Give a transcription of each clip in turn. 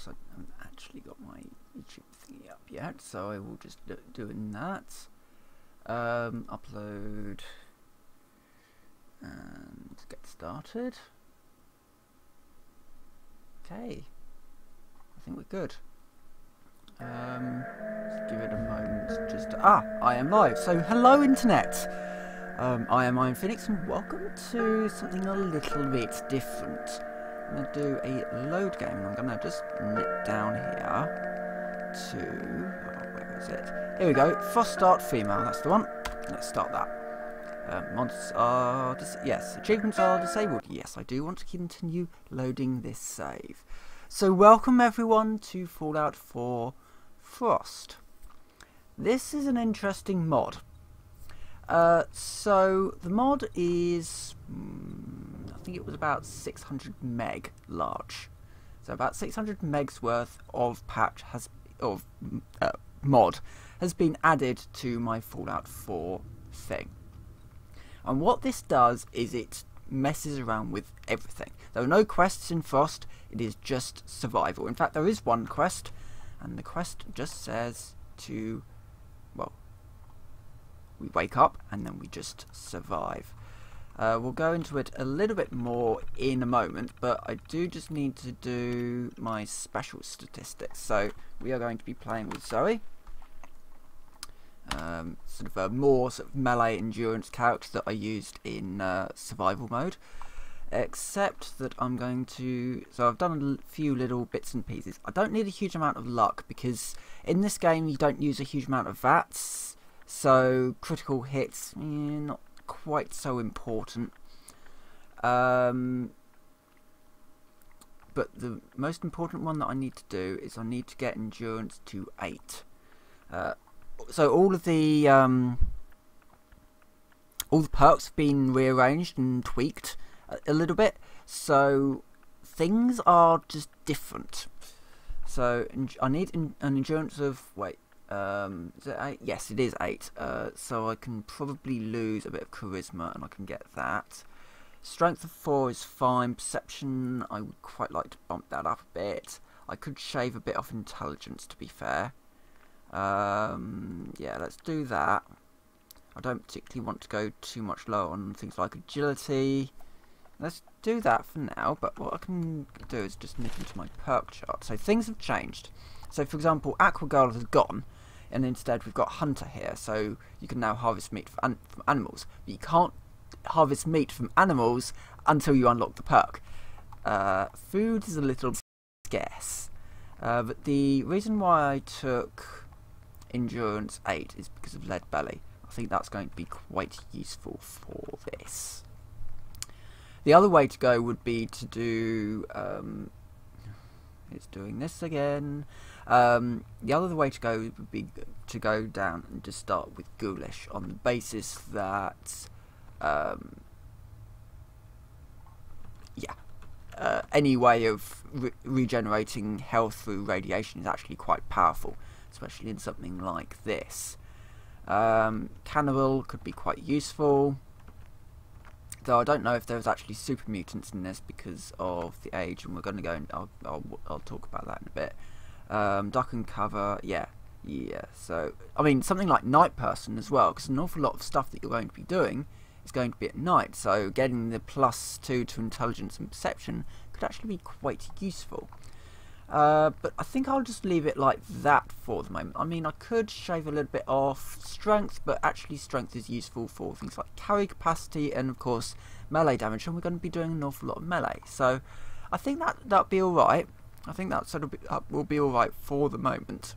course, I haven't actually got my YouTube thingy up yet, so I will just doing that. Upload and get started. Okay, I think we're good. Let's give it a moment just to, I am live. So hello internet. I am Iron Phoenix and welcome to something a little bit different. I'm going to do a load game and I'm going to just nip down here to, where is it? Here we go, Frost Start Female, that's the one. Let's start that. Mods are, yes, achievements are disabled. Yes, I do want to continue loading this save. So welcome everyone to Fallout 4 Frost. This is an interesting mod. So the mod is, I think it was about 600 meg large. So about 600 megs worth of mod has been added to my Fallout 4 thing. And what this does is it messes around with everything. There are no quests in Frost, it is just survival. In fact, there is one quest, and the quest just says to, well, we wake up and then we just survive. We'll go into it a little bit more in a moment, but I do just need to do my special statistics. So we are going to be playing with Zoe. Sort of a more sort of melee endurance character that I used in survival mode, except that I'm going to, so I've done a few little bits and pieces. I don't need a huge amount of luck because in this game you don't use a huge amount of VATs, so critical hits, not quite so important. But the most important one that I need to do is I need to get endurance to 8. So all the perks have been rearranged and tweaked a little bit, so things are just different. So I need an endurance of, wait, is it 8? Yes, it is 8. So I can probably lose a bit of charisma and I can get that. Strength of 4 is fine. Perception, I would quite like to bump that up a bit. I could shave a bit off intelligence, to be fair. Yeah, let's do that. I don't particularly want to go too much lower on things like agility. Let's do that for now, but what I can do is just nip into my perk chart. So things have changed. So for example, Aqua Girl has gone, and instead we've got Hunter here, so you can now harvest meat from animals. But you can't harvest meat from animals until you unlock the perk. Food is a little scarce. But the reason why I took endurance 8 is because of lead belly. I think that's going to be quite useful for this. The other way to go would be to do it's doing this again. The other way to go would be to go down and just start with Ghoulish on the basis that any way of regenerating health through radiation is actually quite powerful, especially in something like this. Cannibal could be quite useful, though I don't know if there's actually super mutants in this because of the age, and we're going to go and I'll talk about that in a bit. Duck and cover, yeah. So I mean something like night person as well, because an awful lot of stuff that you're going to be doing is going to be at night, so getting the +2 to intelligence and perception could actually be quite useful. But I think I'll just leave it like that for the moment. I mean, I could shave a little bit off strength, but actually strength is useful for things like carry capacity and of course melee damage, and we're going to be doing an awful lot of melee, so I think that'll be alright. I think that sort of will be alright for the moment.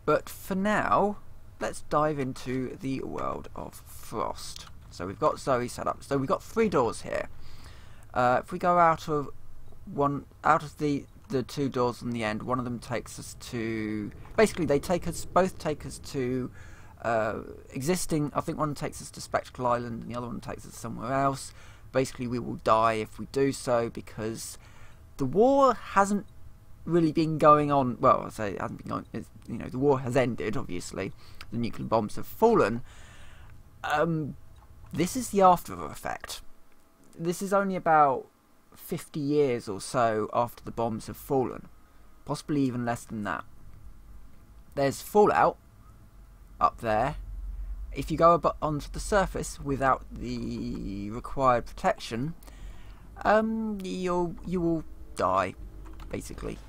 But for now, let's dive into the world of Frost. So we've got Zoe set up. So we've got 3 doors here. If we go out of the 2 doors on the end, one of them takes us to, basically they both take us to existing, I think one takes us to Spectacle Island and the other one takes us somewhere else. Basically we will die if we do so, because the war hasn't really been going on, well, I say it hasn't been going, you know, the war has ended, obviously, the nuclear bombs have fallen. This is the after effect. This is only about 50 years or so after the bombs have fallen. Possibly even less than that. There's fallout up there. If you go onto the surface without the required protection, you will die, basically.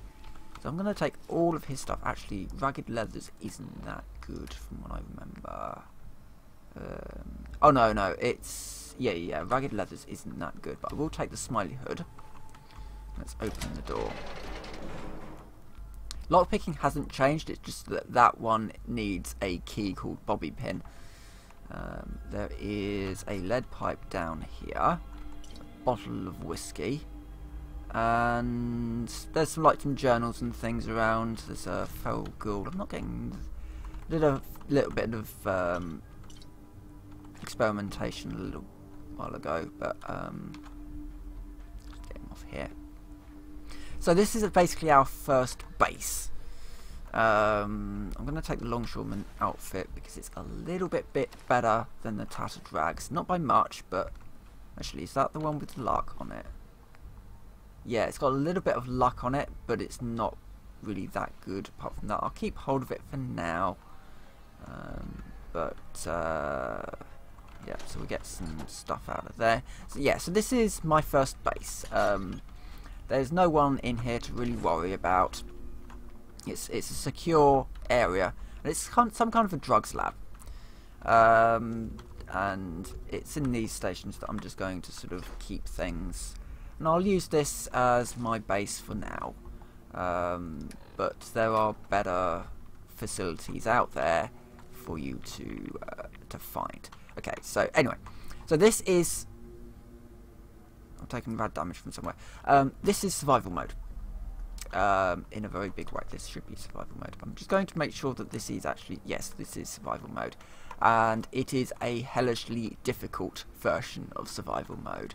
So I'm going to take all of his stuff. Actually, ragged leathers isn't that good from what I remember. Oh no, it's yeah. Ragged leathers isn't that good, but I will take the smiley hood. Let's open the door. Lockpicking hasn't changed. It's just that that one needs a key called bobby pin. There is a lead pipe down here, a bottle of whiskey, and there's some journals and things around. There's a feral ghoul. I'm not getting. I did a little bit of experimentation a little while ago, but let's get him off here. So this is basically our first base. I'm going to take the longshoreman outfit because it's a little bit better than the tattered rags. Not by much, but actually, is that the one with luck on it? Yeah, it's got a little bit of luck on it, but it's not really that good. Apart from that, I'll keep hold of it for now. Yeah, so we get some stuff out of there. So yeah, so this is my first base. There's no one in here to really worry about. It's a secure area, and it's some kind of a drugs lab. And it's in these stations that I'm just going to sort of keep things. And I'll use this as my base for now. But there are better facilities out there for you to find. Okay, so anyway, so this is. I'm taking bad damage from somewhere. This is survival mode. In a very big way, this should be survival mode. I'm just going to make sure that this is actually, yes, this is survival mode. And it is a hellishly difficult version of survival mode.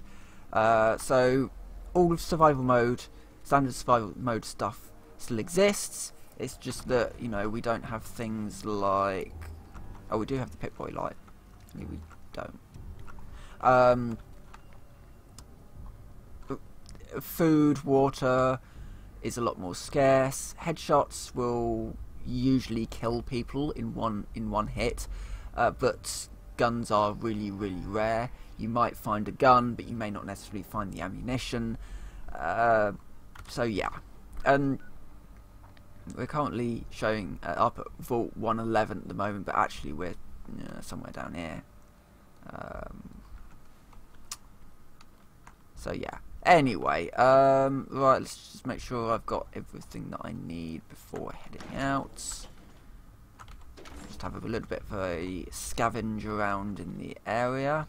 So all of survival mode, standard survival mode stuff still exists. It's just that, you know, we don't have things like, oh, we do have the Pip-Boy light. Maybe we don't. Food, water is a lot more scarce. Headshots will usually kill people in one hit, but guns are really rare. You might find a gun, but you may not necessarily find the ammunition. So yeah, and we're currently showing up at Vault 111 at the moment, but actually we're somewhere down here. So yeah. Anyway, right, let's just make sure I've got everything that I need before heading out. Just have a little bit of a scavenge around in the area.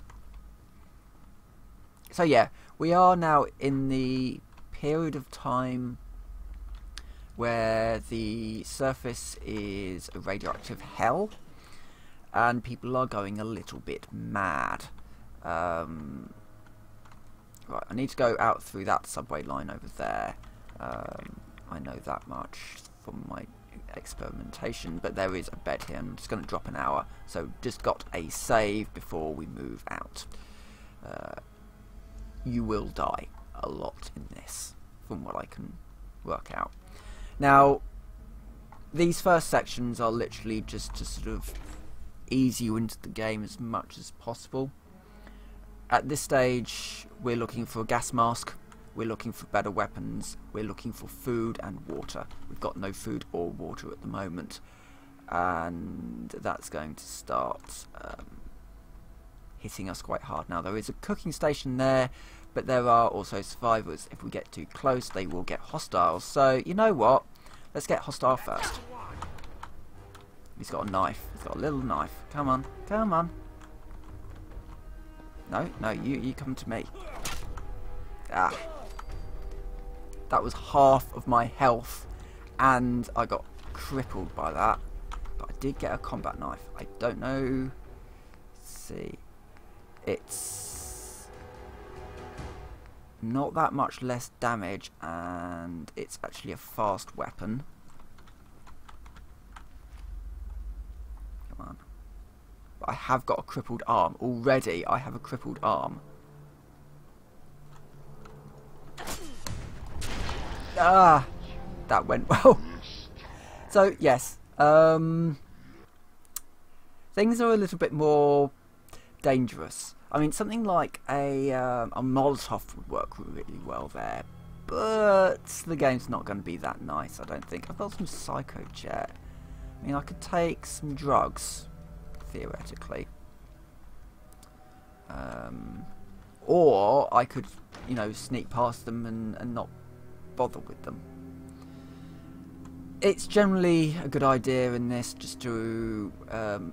So yeah, we are now in the period of time where the surface is a radioactive hell, and people are going a little bit mad. Right, I need to go out through that subway line over there. I know that much from my experimentation, but there is a bed here. I'm just going to drop an hour, so just got a save before we move out. You will die a lot in this, from what I can work out. Now, these first sections are literally just to sort of ease you into the game as much as possible. At this stage, we're looking for a gas mask, we're looking for better weapons, we're looking for food and water. We've got no food or water at the moment, and that's going to start hitting us quite hard. Now, there is a cooking station there, but there are also survivors. If we get too close, they will get hostile. So, you know what? Let's get hostile first. He's got a knife. He's got a little knife. Come on, come on. No, you come to me. Ah. That was half of my health, and I got crippled by that. But I did get a combat knife. I don't know. Let's see. It's not that much less damage, and it's actually a fast weapon. Come on. But I have got a crippled arm. Already I have a crippled arm. Ah, that went well. So yes, things are a little bit more dangerous. I mean, something like a Molotov would work really well there, but the game's not going to be that nice, I don't think. I've got some Psycho Jet. I mean, I could take some drugs, theoretically. Or I could, you know, sneak past them and not bother with them. It's generally a good idea in this just to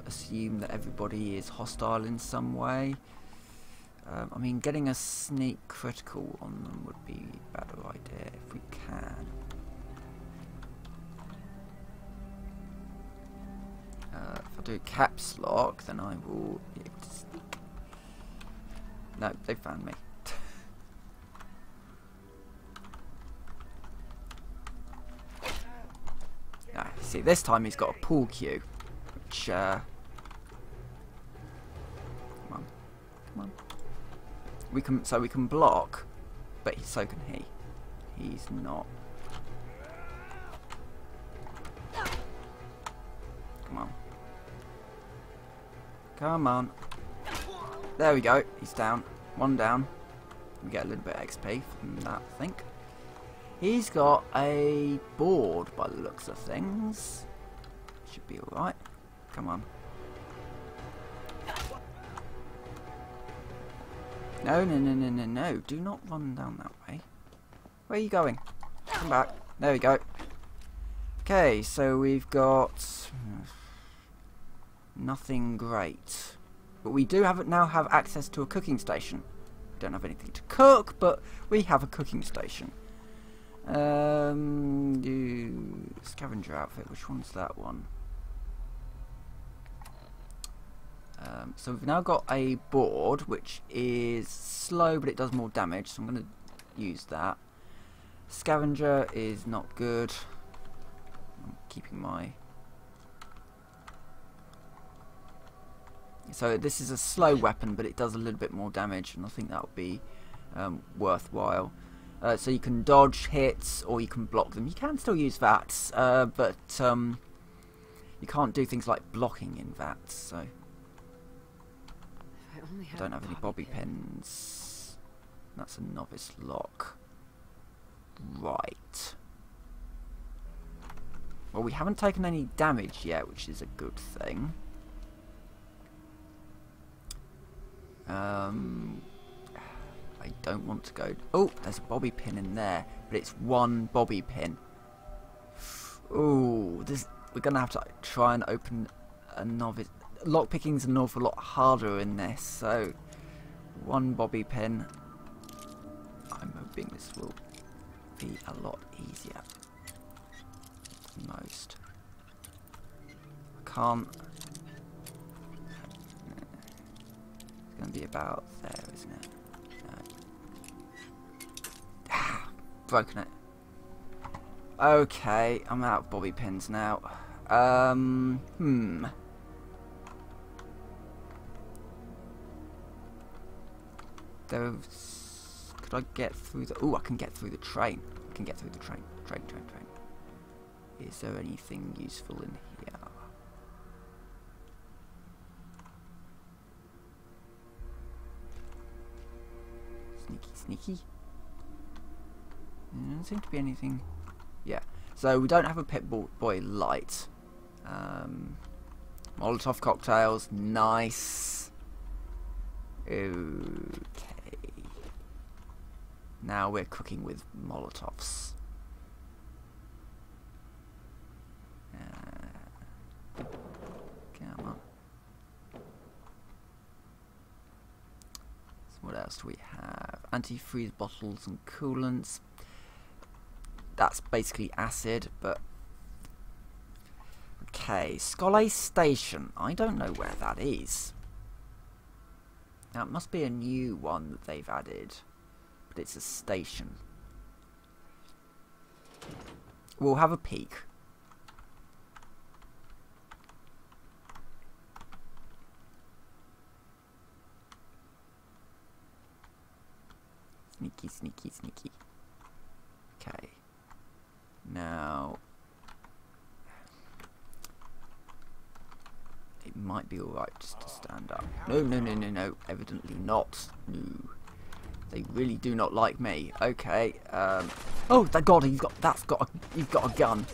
assume that everybody is hostile in some way. I mean, getting a sneak critical on them would be a better idea if we can. If I do caps lock, then I will be able to sneak. No, they found me. See, this time he's got a pool cue, which, come on, come on. We can block, but so can he. He's not. Come on. Come on. There we go, he's down. One down. We get a little bit of XP from that, I think. He's got a board by the looks of things. Should be alright. Come on. No, no, no, no, no, no. Do not run down that way. Where are you going? Come back. There we go. Okay, so we've got nothing great. But we do now have access to a cooking station. We don't have anything to cook, but we have a cooking station. Scavenger outfit, which one's that one? So we've now got a board which is slow but it does more damage, so I'm going to use that. Scavenger is not good. I'm keeping my... So this is a slow weapon but it does a little bit more damage, and I think that would be worthwhile. So you can dodge hits or you can block them. You can still use VATs, but you can't do things like blocking in VATs. So I don't have any bobby pins. That's a novice lock. Right. Well, we haven't taken any damage yet, which is a good thing. I don't want to go... Oh, there's a bobby pin in there, but it's one bobby pin. Ooh, we're going to have to try and open a novice... Lockpicking's an awful lot harder in this, so... One bobby pin. I'm hoping this will be a lot easier. Most. I can't... It's going to be about there, isn't it? Broken it. Okay, I'm out of bobby pins now. Those... Could I get through the... Oh, I can get through the train. I can get through the train. Train. Is there anything useful in here? Sneaky. There doesn't seem to be anything. Yeah. So we don't have a Pit Boy light. Molotov cocktails. Nice. Okay. Now we're cooking with Molotovs. Come on. So what else do we have? Antifreeze bottles and coolants. That's basically acid, but... Okay, Scollay Station. I don't know where that is. Now, it must be a new one that they've added. But it's a station. We'll have a peek. Sneaky. Okay. might be alright just to stand up. No, no, no, no, no. Evidently not. No. They really do not like me. Okay. Oh, thank God, he's got a gun.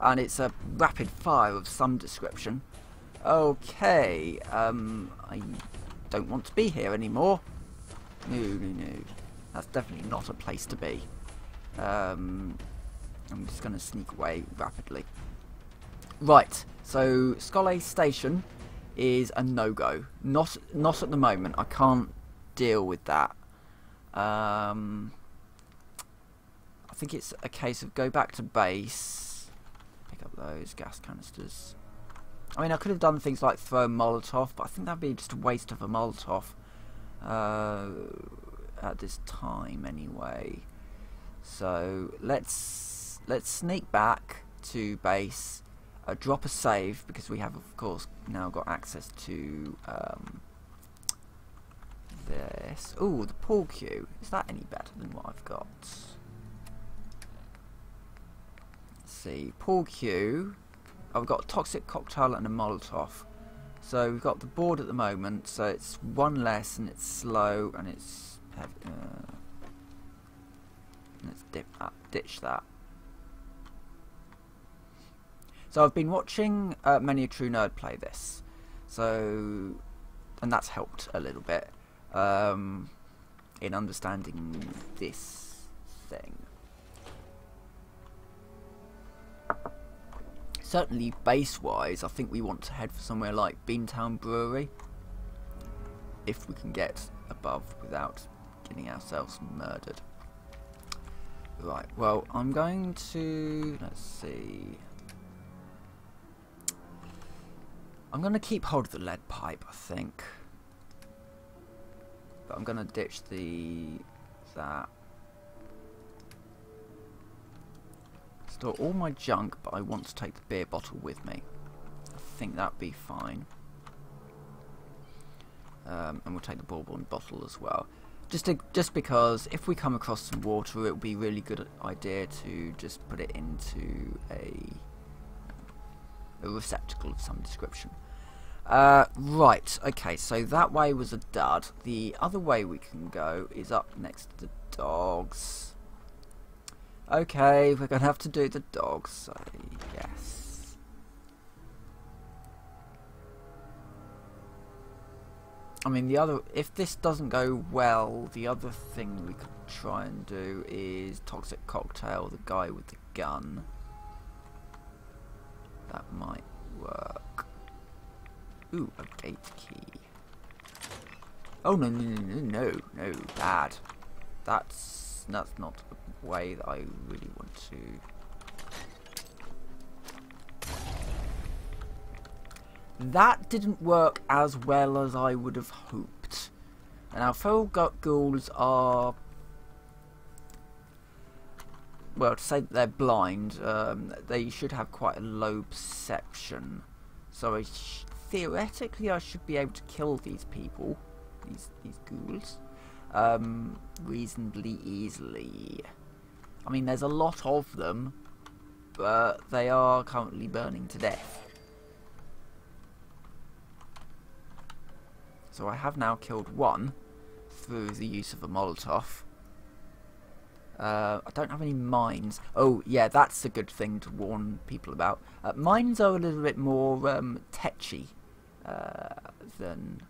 And it's a rapid fire of some description. Okay. I don't want to be here anymore. No, no, no. That's definitely not a place to be. I'm just going to sneak away rapidly. Right. So, Scollay Station is a no-go. Not at the moment. I can't deal with that. I think it's a case of go back to base, pick up those gas canisters. I mean, I could have done things like throw a Molotov, but I think that'd be just a waste of a Molotov at this time anyway. So let's sneak back to base, drop a save, because we have of course now got access to this. Ooh, the pool cue. Is that any better than what I've got? Let's see. Pool cue. I've got a toxic cocktail and a Molotov. So we've got the board at the moment. So it's one less and it's slow and it's heavy. Let's ditch that. So I've been watching Many a True Nerd play this. So, and that's helped a little bit. In understanding this thing. Certainly base-wise, I think we want to head for somewhere like Beantown Brewery. If we can get above without getting ourselves murdered. Right, well, I'm going to... let's see... I'm going to keep hold of the lead pipe, I think. But I'm gonna ditch that. Store all my junk, but I want to take the beer bottle with me. I think that'd be fine. And we'll take the bourbon bottle as well. Just because if we come across some water, it would be a really good idea to just put it into a receptacle of some description. Right, okay, so that way was a dud. The other way we can go is up next to the dogs. Okay, we're going to have to do the dogs, so yes. I mean, if this doesn't go well, the other thing we could try and do is Toxic Cocktail, the guy with the gun. That might work. Ooh, a gate key. Oh, no, no, no, no, no, bad. That's not a way that I really want to... That didn't work as well as I would have hoped. And our feral ghouls are... well, to say that they're blind, they should have quite a low perception. So theoretically I should be able to kill these people, these ghouls, reasonably easily. I mean, there's a lot of them, but they are currently burning to death. So I have now killed one through the use of a Molotov. I don't have any mines. Oh, yeah, that's a good thing to warn people about. Mines are a little bit more tetchy than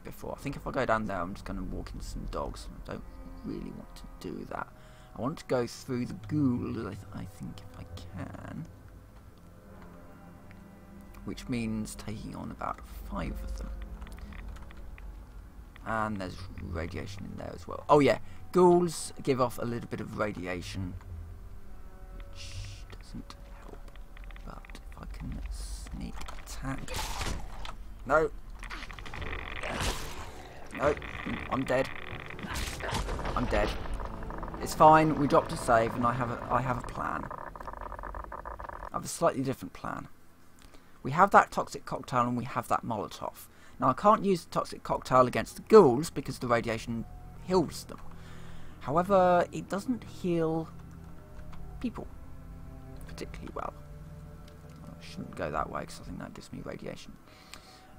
before. I think if I go down there, I'm just going to walk into some dogs. I don't really want to do that. I want to go through the ghouls, I think, if I can. Which means taking on about 5 of them. And there's radiation in there as well. Oh yeah, ghouls give off a little bit of radiation, which doesn't help. But if I can sneak attack... No! No, I'm dead. I'm dead. It's fine, we dropped a save and I have a plan. I have a slightly different plan. We have that toxic cocktail and we have that Molotov. Now I can't use the toxic cocktail against the ghouls because the radiation heals them. However, it doesn't heal people particularly well. I shouldn't go that way because I think that gives me radiation.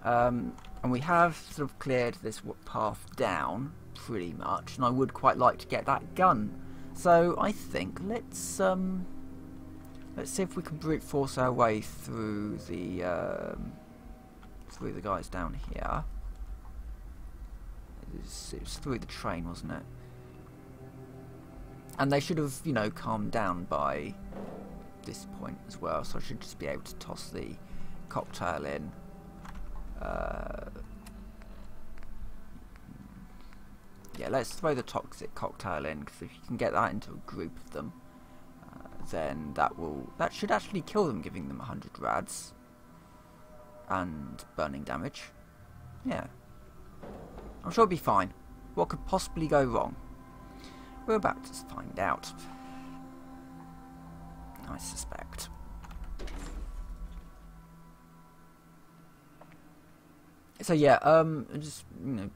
And we have sort of cleared this path down pretty much, and I would quite like to get that gun. So I think let's see if we can brute force our way through the guys down here. It was through the train, wasn't it? And they should have, you know, calmed down by this point as well. So I should just be able to toss the cocktail in. Yeah, let's throw the toxic cocktail in, because if you can get that into a group of them, then that should actually kill them, giving them 100 rads and burning damage. Yeah, I'm sure it'll be fine. What could possibly go wrong? We're about to find out, I suspect. So yeah, just, you know,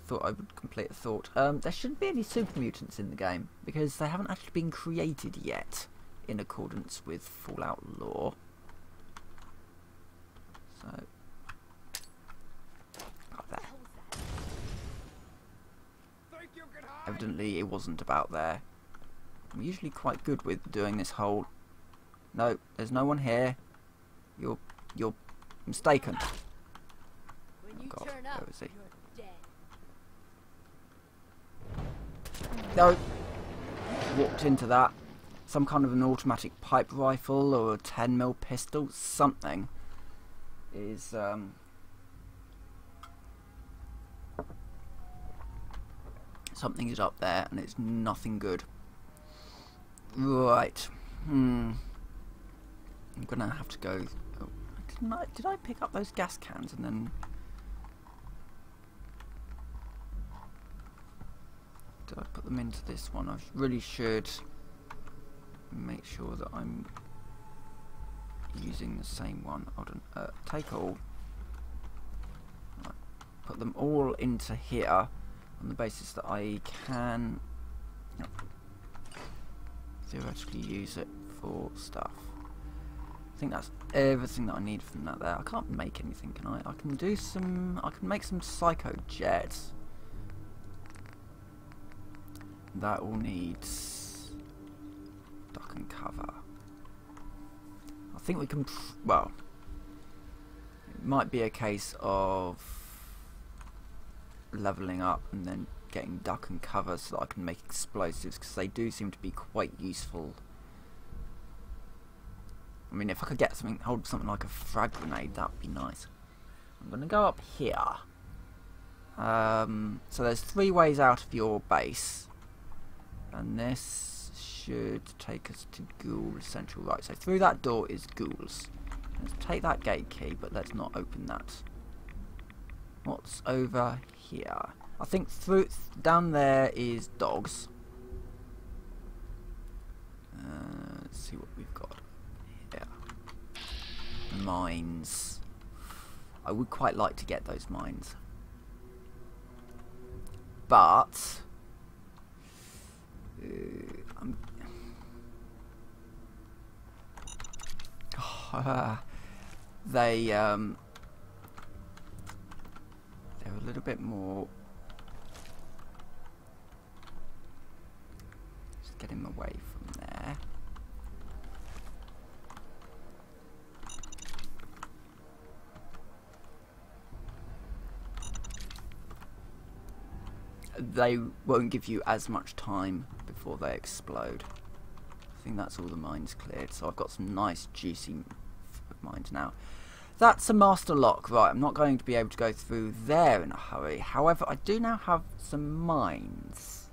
thought I would complete a thought. There shouldn't be any super mutants in the game, because they haven't actually been created yet in accordance with Fallout lore. So, got there. Evidently it wasn't about there. I'm usually quite good with doing this whole... No, there's no one here. You're mistaken. Oh God, where is he? No! Walked into that. Some kind of an automatic pipe rifle or a 10mm pistol. Something is something is up there, and it's nothing good. Right. I'm gonna have to go. Oh, did I pick up those gas cans and then? Did I put them into this one? I really should make sure that I'm using the same one. Hold on. Take all. Right. Put them all into here on the basis that I can theoretically use it for stuff. I think that's everything that I need from that there. I can't make anything, can I? I can do some... I can make some psycho jets. That all needs duck and cover. I think we can... well, it might be a case of leveling up and then getting duck and cover so that I can make explosives, because they do seem to be quite useful. I mean, if I could get something, hold something like a frag grenade, that would be nice. I'm going to go up here. So there's 3 ways out of your base, and this should take us to Ghoul Central. Right, so through that door is ghouls. Let's take that gate key, but let's not open that. What's over here? I think down there is dogs. Let's see what we've got here. Mines. I would quite like to get those mines, but they're a little bit more. Just get him away from there. They won't give you as much time before they explode. I think that's all the mines cleared, so I've got some nice juicy mines now. That's a master lock. Right, I'm not going to be able to go through there in a hurry. However, I do now have some mines.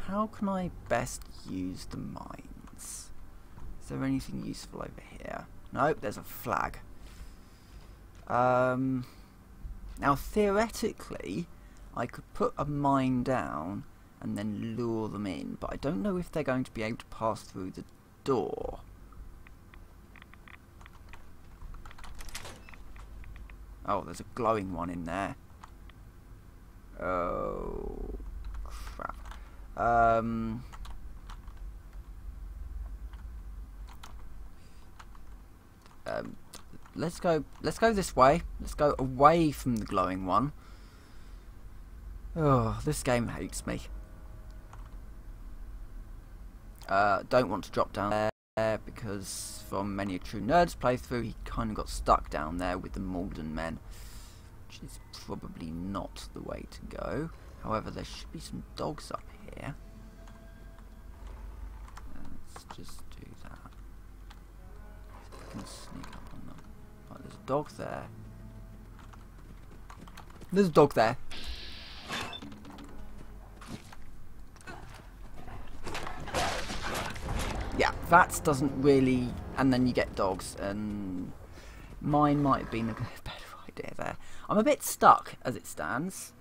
How can I best use the mines? Is there anything useful over here? Nope, there's a flag. Now, theoretically, I could put a mine down and then lure them in, but I don't know if they're going to be able to pass through the door. Oh, there's a glowing one in there. Oh, crap. let's go this way. Let's go away from the glowing one. Oh, this game hates me. Don't want to drop down there because from Many a True Nerd's playthrough he kind of got stuck down there with the Malden men, which is probably not the way to go. However, there should be some dogs up here. Let's just do that. See if I can sneak up on them. Right, there's a dog there. There's a dog there. Yeah, that doesn't really... And then you get dogs, and mine might have been a better idea there. I'm a bit stuck as it stands.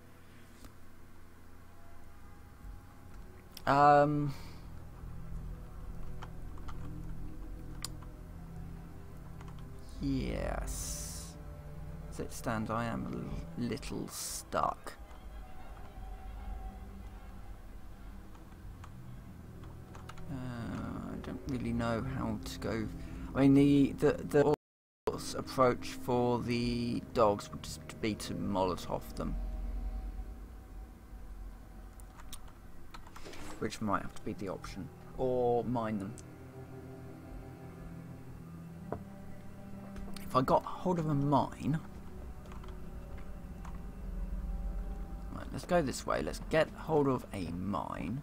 Yes. As it stands, I am a little stuck. I don't really know how to go. I mean, the approach for the dogs would just be to Molotov them, which might have to be the option, or mine them. If I got hold of a mine, right, let's go this way. Let's get hold of a mine.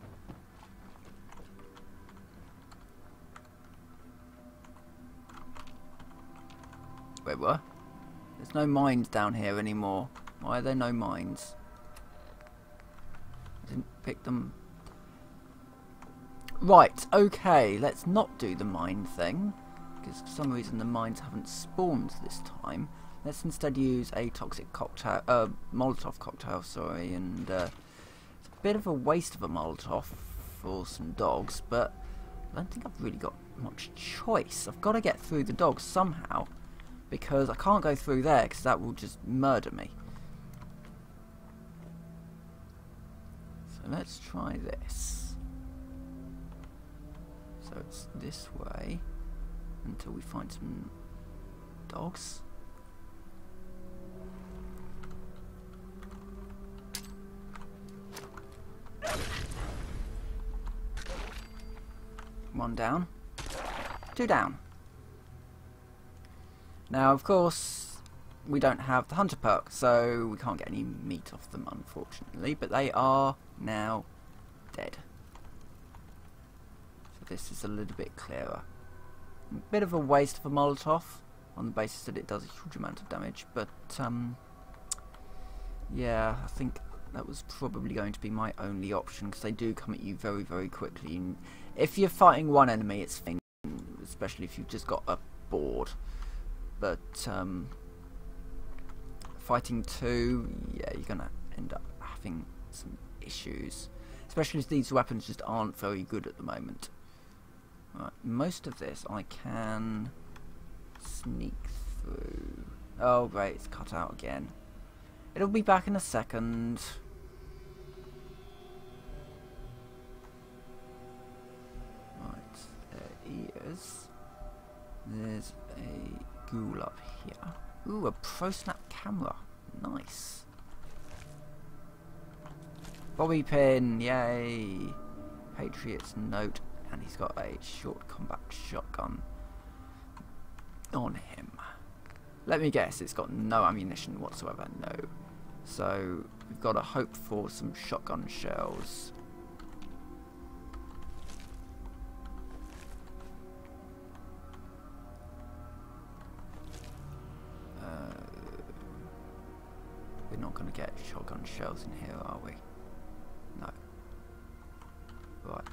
Wait, what? There's no mines down here anymore. Why are there no mines? I didn't pick them. Right, okay, let's not do the mine thing, because for some reason the mines haven't spawned this time. Let's instead use a toxic cocktail, Molotov cocktail, sorry, and it's a bit of a waste of a Molotov for some dogs, but I don't think I've really got much choice. I've got to get through the dogs somehow, because I can't go through there, because that will just murder me. So let's try this. So it's this way until we find some dogs. One down. Two down. Now, of course, we don't have the hunter perk, so we can't get any meat off them, unfortunately, but they are now dead. So this is a little bit clearer. A bit of a waste of a Molotov, on the basis that it does a huge amount of damage, but, yeah, I think that was probably going to be my only option, because they do come at you very, very quickly. And if you're fighting one enemy, it's fine, especially if you've just got a board. But fighting two, yeah, you're gonna end up having some issues, especially as these weapons just aren't very good at the moment. Right, most of this I can sneak through. Oh great, it's cut out again. It'll be back in a second. Right, there he is. There's a ghoul up here. Ooh, a pro snap camera. Nice. Bobby pin, yay. Patriot's note, and he's got a short combat shotgun on him. Let me guess, it's got no ammunition whatsoever, no. So we've got to hope for some shotgun shells. We're not going to get shotgun shells in here, are we? No. Right.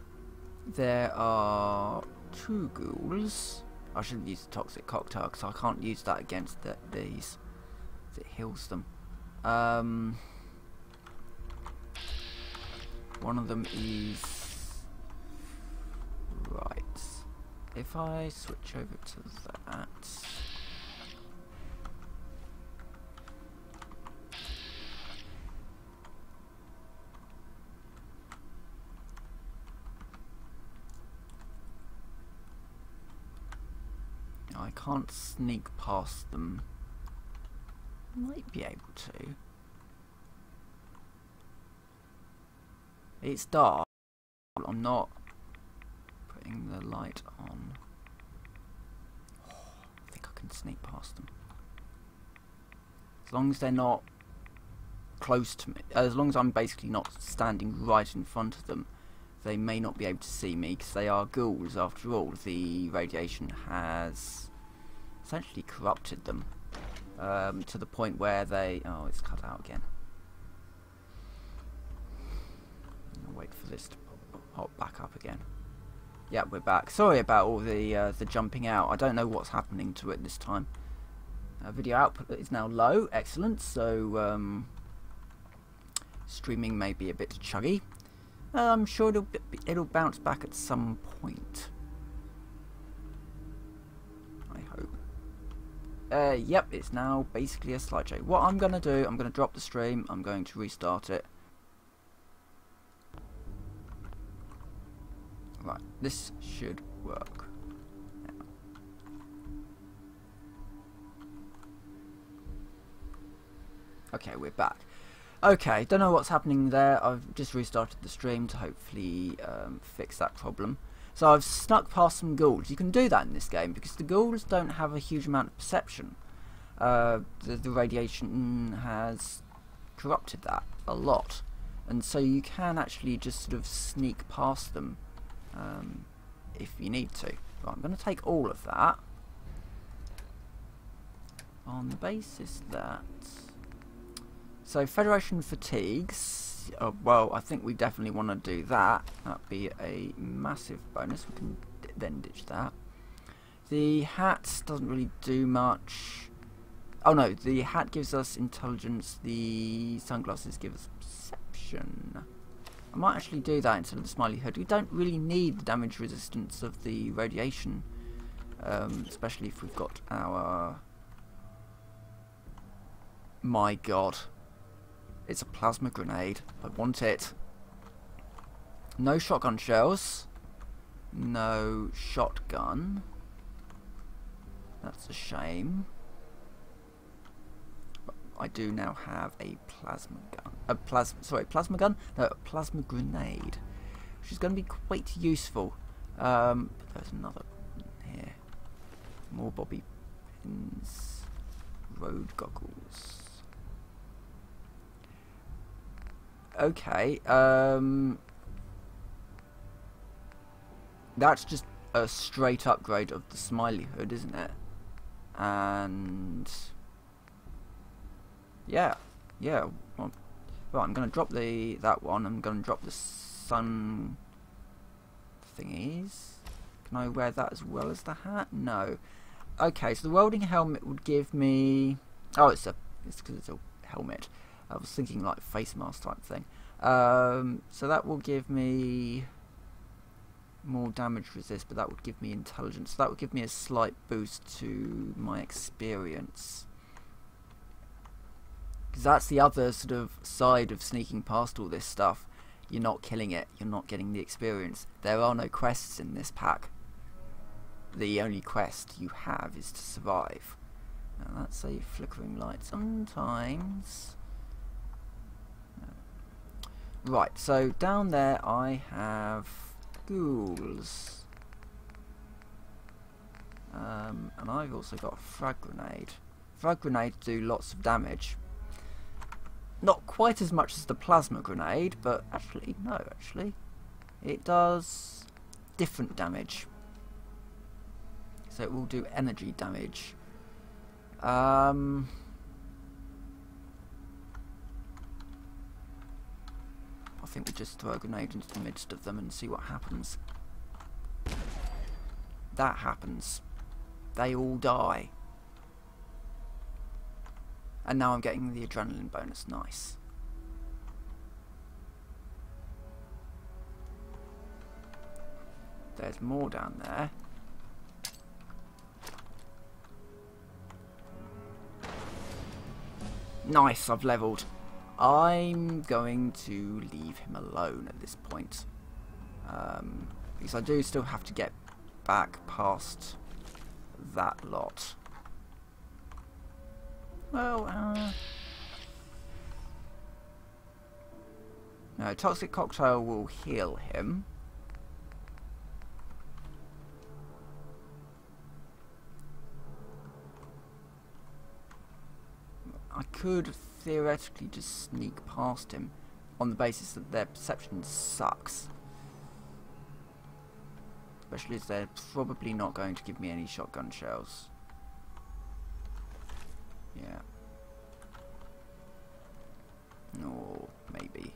There are two ghouls. I shouldn't use the toxic cocktail because I can't use that against these. It heals them. One of them is... Right. If I switch over to that... I can't sneak past them. Might be able to. It's dark. I'm not putting the light on. Oh, I think I can sneak past them. As long as they're not close to me, as long as I'm basically not standing right in front of them, they may not be able to see me because they are ghouls after all. The radiation has essentially corrupted them to the point where they... Oh, it's cut out again. I'll wait for this to pop back up again. Yeah, we're back. Sorry about all the jumping out. I don't know what's happening to it this time. Video output is now low. Excellent. So streaming may be a bit chuggy. I'm sure it'll bounce back at some point. I hope. Yep, it's now basically a slideshow. What I'm going to do, I'm going to drop the stream. I'm going to restart it. Right, this should work. Okay, we're back. Okay, don't know what's happening there. I've just restarted the stream to hopefully fix that problem. So I've snuck past some ghouls. You can do that in this game because the ghouls don't have a huge amount of perception. The radiation has corrupted that a lot. And so you can actually just sort of sneak past them if you need to. Right, I'm going to take all of that on the basis that... So Federation fatigues, well, I think we definitely want to do that. That'd be a massive bonus. We can then ditch that. The hat doesn't really do much. Oh no, the hat gives us intelligence. The sunglasses give us perception. I might actually do that instead of the smiley hood. We don't really need the damage resistance of the radiation, especially if we've got our... My god. It's a plasma grenade. I want it. No shotgun shells. No shotgun. That's a shame. But I do now have a plasma gun. Plasma gun? No, a plasma grenade. Which is going to be quite useful. But there's another here. More bobby pins. Road goggles. Okay, that's just a straight upgrade of the smiley hood, isn't it? And yeah, well, right, I'm going to drop that one. I'm going to drop the sun thingies. Can I wear that as well as the hat? No. Okay, so the welding helmet would give me... Oh, it's because it's a helmet. I was thinking like face mask type thing. So that will give me more damage resist, but that would give me intelligence. So that would give me a slight boost to my experience. Because that's the other sort of side of sneaking past all this stuff. You're not killing it. You're not getting the experience. There are no quests in this pack. The only quest you have is to survive. Now that's a flickering light sometimes. Right, so down there I have ghouls. And I've also got a frag grenade. Frag grenades do lots of damage. Not quite as much as the plasma grenade, but actually, no, actually. It does different damage. So it will do energy damage. I think we just throw a grenade into the midst of them and see what happens. That happens. They all die. And now I'm getting the adrenaline bonus. Nice. There's more down there. Nice, I've levelled. I'm going to leave him alone at this point. Because I do still have to get back past that lot. Well, no, Toxic Cocktail will heal him. I could theoretically just sneak past him on the basis that their perception sucks. Especially as they're probably not going to give me any shotgun shells. Yeah. Or maybe.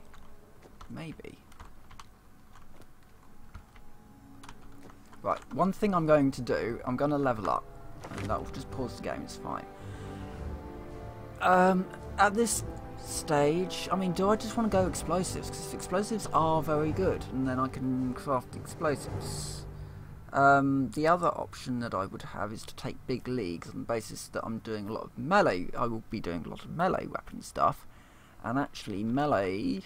Maybe. Right, one thing I'm going to do, I'm going to level up. And that will just pause the game, it's fine. At this stage, I mean, do I just want to go explosives? Because explosives are very good, and then I can craft explosives. The other option that I would have is to take big leagues on the basis that I'm doing a lot of melee. I will be doing a lot of melee weapon stuff, and actually melee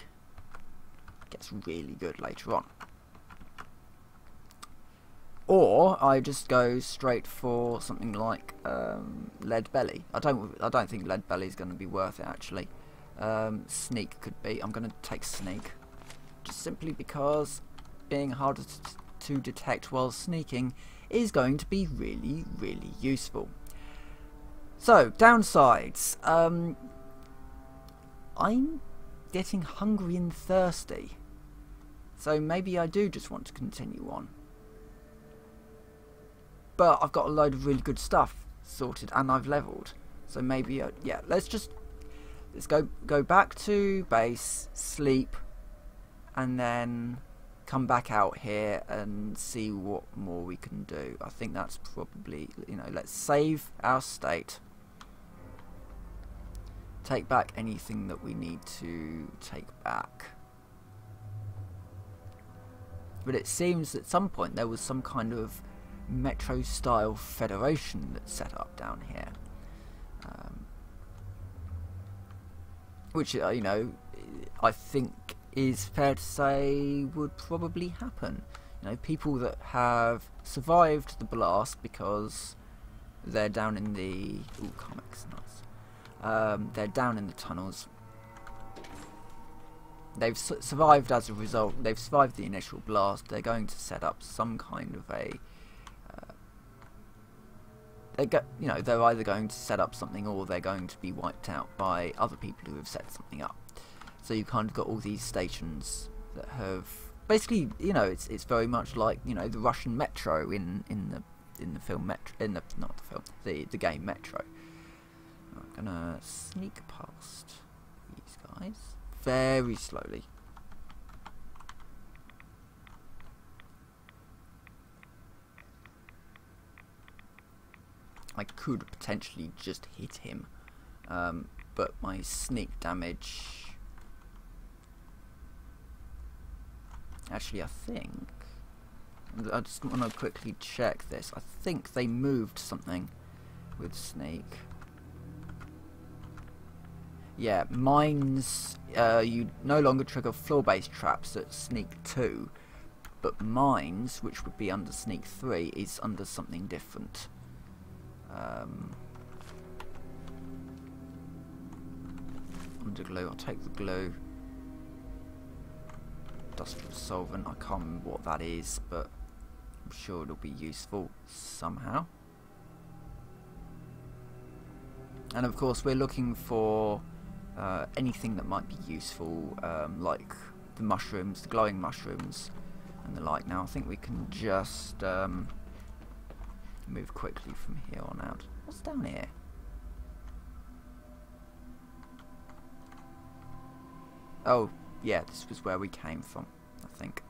gets really good later on. Or I just go straight for something like lead belly. I don't think lead belly is going to be worth it actually. Sneak could be. I'm going to take sneak, just simply because being harder to detect while sneaking is going to be really, really useful. So downsides. I'm getting hungry and thirsty, so maybe I do just want to continue on. But I've got a load of really good stuff sorted, and I've leveled. So maybe, yeah, let's go back to base, sleep, and then come back out here and see what more we can do. I think that's probably, you know, let's save our state. Take back anything that we need to take back. But it seems at some point there was some kind of metro style federation that's set up down here, which you know, I think is fair to say would probably happen. You know, people that have survived the blast because they're down in the comics nuts. They're down in the tunnels. They've survived as a result. They've survived the initial blast. They're going to set up some kind of a you know, they're either going to set up something or they're going to be wiped out by other people who have set something up. So you kind of got all these stations that have basically, you know, it's very much like, you know, the Russian metro in the film Metro, not the film, the game Metro. I'm gonna sneak past these guys very slowly. I could potentially just hit him, but my sneak damage... Actually, I think... I just want to quickly check this. I think they moved something with sneak. Yeah, mines... you no longer trigger floor-based traps at sneak 2, but mines, which would be under sneak 3, is under something different. Under glue, I'll take the glue. Industrial solvent, I can't remember what that is, but I'm sure it'll be useful somehow. And of course we're looking for anything that might be useful, like the mushrooms, the glowing mushrooms and the like. Now I think we can just move quickly from here on out. What's down here? Oh, yeah, this was where we came from, I think.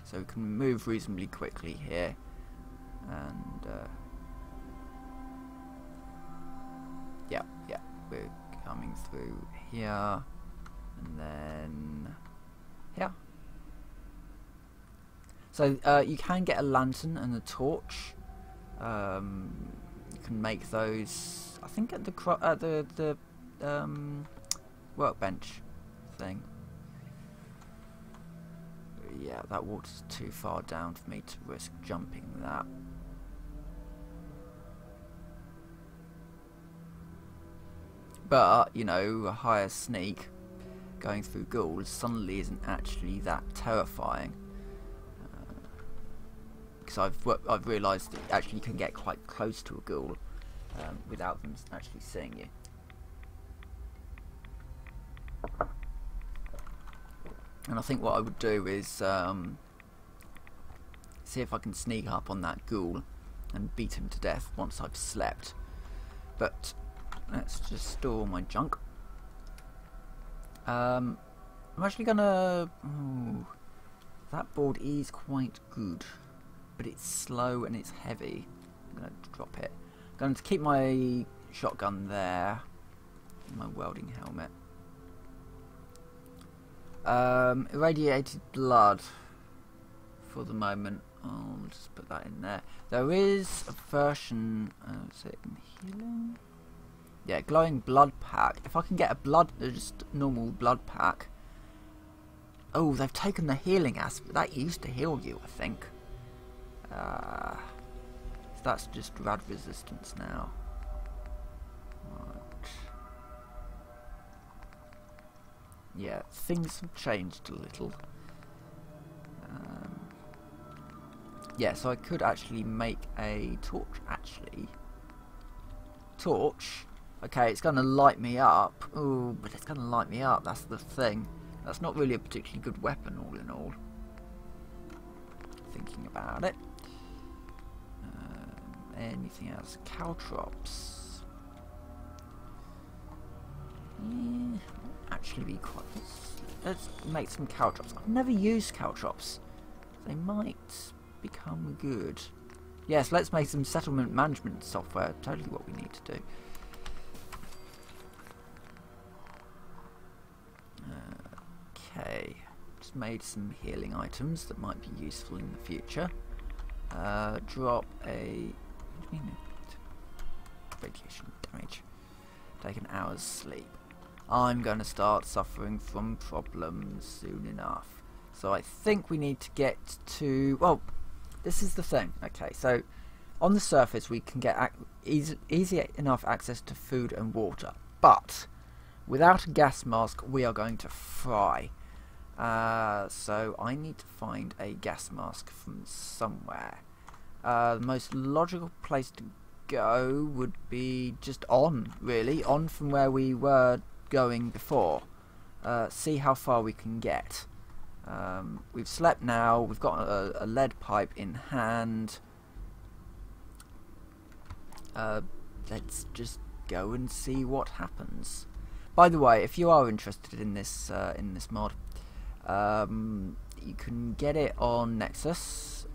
So we can move reasonably quickly here. And, yeah, we're coming through here. And then here. So you can get a lantern and a torch. You can make those, I think, at the workbench thing. Yeah, Yeah, that water's too far down for me to risk jumping that. But, you know, a higher sneak going through ghouls suddenly isn't actually that terrifying. Because I've realised that actually you can get quite close to a ghoul without them actually seeing you. And I think what I would do is see if I can sneak up on that ghoul and beat him to death once I've slept. But let's just store my junk. I'm actually gonna... Ooh, that board is quite good, but it's slow and it's heavy. I'm gonna drop it. I'm going to keep my shotgun there. My welding helmet. Irradiated blood for the moment. I'll just put that in there. There is a version. Is it in healing? Yeah, glowing blood pack. If I can get a just normal blood pack. Oh, they've taken the healing aspect. That used to heal you, I think. So that's just rad resistance now. Right. Yeah, things have changed a little. Yeah, so I could actually make a torch, actually. Torch? Okay, it's going to light me up. Ooh, but it's going to light me up, that's the thing. That's not really a particularly good weapon, all in all. Thinking about it. Anything else? Caltrops. Yeah, actually be quite... Let's make some caltrops. I've never used caltrops. They might become good. Yes, let's make some settlement management software. Totally what we need to do. Okay. Just made some healing items that might be useful in the future. Drop a... What do you mean? Radiation damage. Take an hour's sleep. I'm going to start suffering from problems soon enough. So I think we need to get to... Well, this is the thing. Okay, so on the surface we can get easy enough access to food and water. But without a gas mask we are going to fry. So I need to find a gas mask from somewhere. The most logical place to go would be just on, really. On from where we were going before. See how far we can get. We've slept now, we've got a lead pipe in hand. Let's just go and see what happens. By the way, if you are interested in this mod, you can get it on Nexus.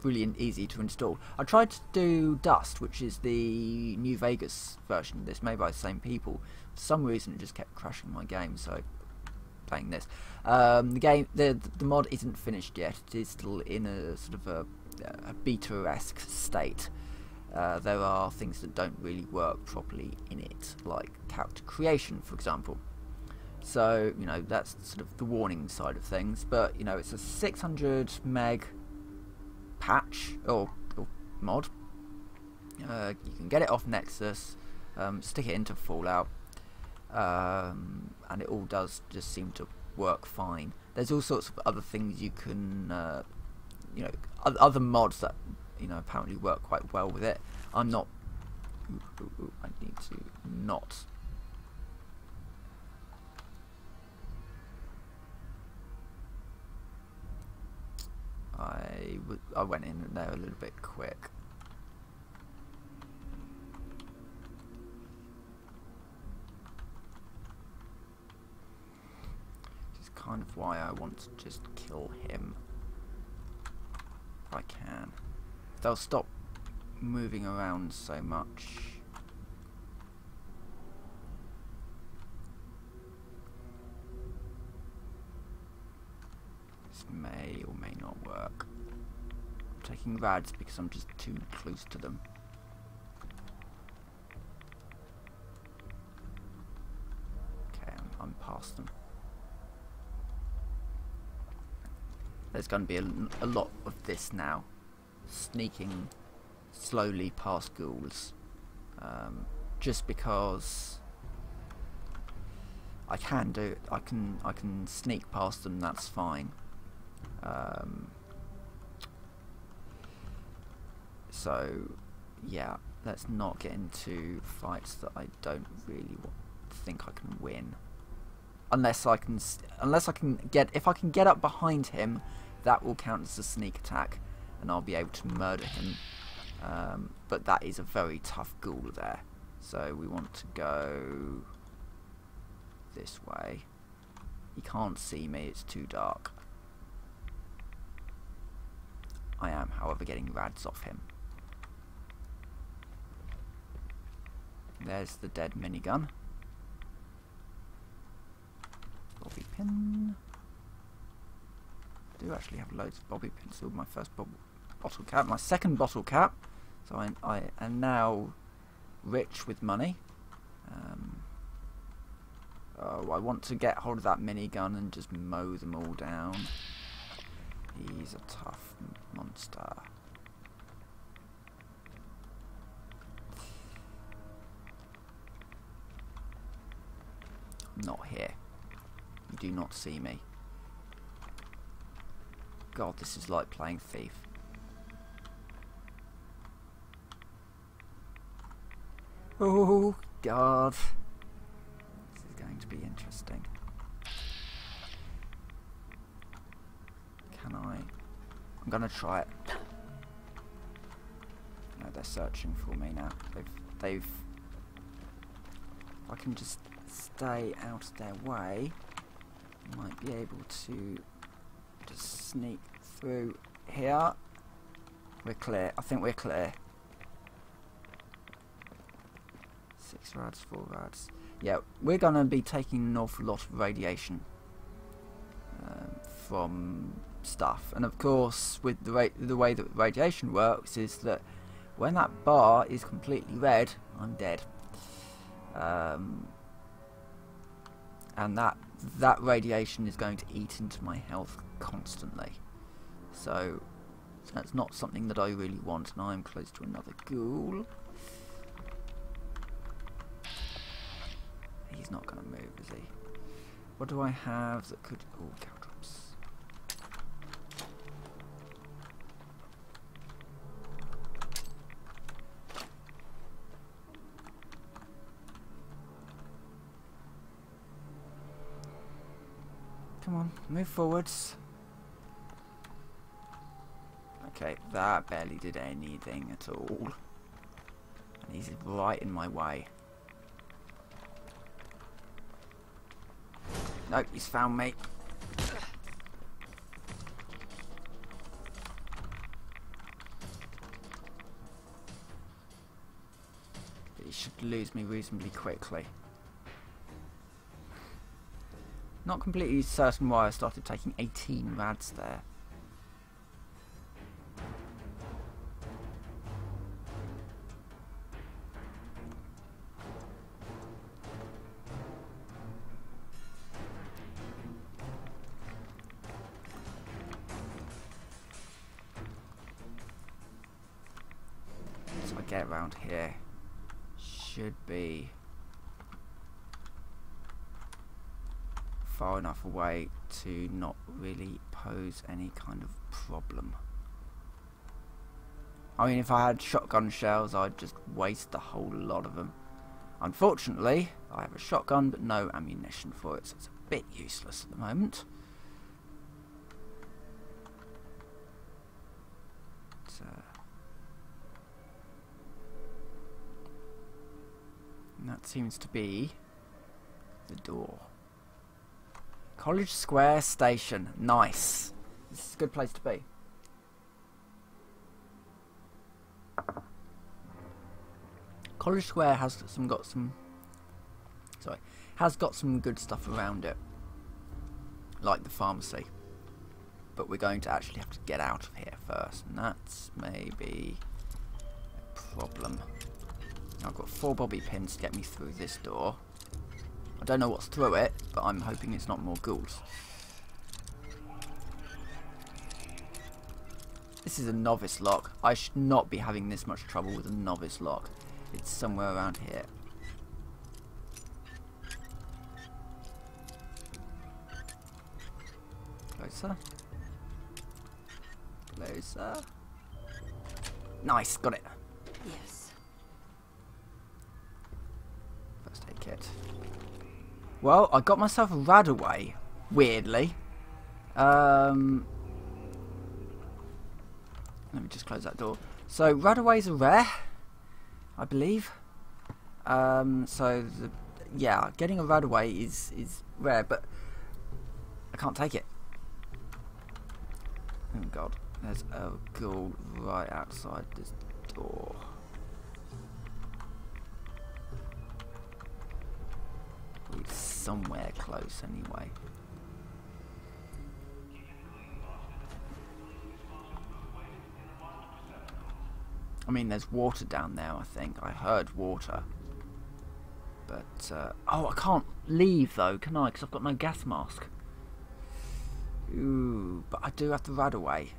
Really easy to install. I tried to do Dust, which is the New Vegas version of this, made by the same people. For some reason it just kept crashing my game, so playing this. The mod isn't finished yet. It is still in a sort of a beta-esque state. There are things that don't really work properly in it, like character creation, for example. So, you know, that's sort of the warning side of things. But, you know, it's a 600 meg patch or mod. You can get it off Nexus, stick it into Fallout, and it all does just seem to work fine. There's all sorts of other things you can, you know, other mods that, you know, apparently work quite well with it. I'm not... I need to not... I went in there a little bit quick. Which is kind of why I want to just kill him. If I can. They'll stop moving around so much. This may or may not work. I'm taking rads because I'm just too close to them. Okay, I'm past them. there's going to be a lot of this now, sneaking slowly past ghouls, just because I can do it. I can sneak past them. That's fine. So yeah, let's not get into fights that I don't really think I can win. Unless I can get, if I can get up behind him, that will count as a sneak attack, and I'll be able to murder him. But that is a very tough ghoul there, so we want to go this way. He can't see me; it's too dark. I am, however, getting rads off him. There's the dead minigun. Bobby pin. I do actually have loads of bobby pins. So my first bottle cap, my second bottle cap. So I am now rich with money. Oh, I want to get hold of that minigun and just mow them all down. He's a tough monster. I'm not here. You do not see me. God, this is like playing Thief. Oh, God. This is going to be interesting. Can I? I'm going to try it. No, they're searching for me now. They've... If I can just stay out of their way, I might be able to just sneak through here. We're clear. I think we're clear. 6 rads, 4 rads. Yeah, we're going to be taking an awful lot of radiation from stuff. And of course, with the way that radiation works is that when that bar is completely red, I'm dead. And that radiation is going to eat into my health constantly. So that's not something that I really want. And I'm close to another ghoul. He's not going to move, is he? What do I have that could... Oh, caltrops. Come on, move forwards. Okay, that barely did anything at all. And he's right in my way. Nope, he's found me. But he should lose me reasonably quickly. Not completely certain why I started taking 18 rads there. So I get around here. Should be far enough away to not really pose any kind of problem. I mean, if I had shotgun shells, I'd just waste a whole lot of them. Unfortunately, I have a shotgun but no ammunition for it, so it's a bit useless at the moment. And that seems to be the door. College Square Station. Nice. This is a good place to be. College Square has got some good stuff around it, like the pharmacy. But we're going to actually have to get out of here first, and that's maybe a problem. Now I've got 4 bobby pins to get me through this door. I don't know what's through it, but I'm hoping it's not more ghouls. This is a novice lock. I should not be having this much trouble with a novice lock. It's somewhere around here. Closer. Closer. Nice, got it. Yes. First aid kit. Well, I got myself a radaway, weirdly. Let me just close that door. So, radaways are rare, I believe. Yeah, getting a radaway is rare, but I can't take it. Oh god, there's a ghoul right outside this door. He's somewhere close anyway. I mean, there's water down there, I think. I heard water. But, oh, I can't leave, though, can I? Because I've got no gas mask. Ooh, but I do have the radaway,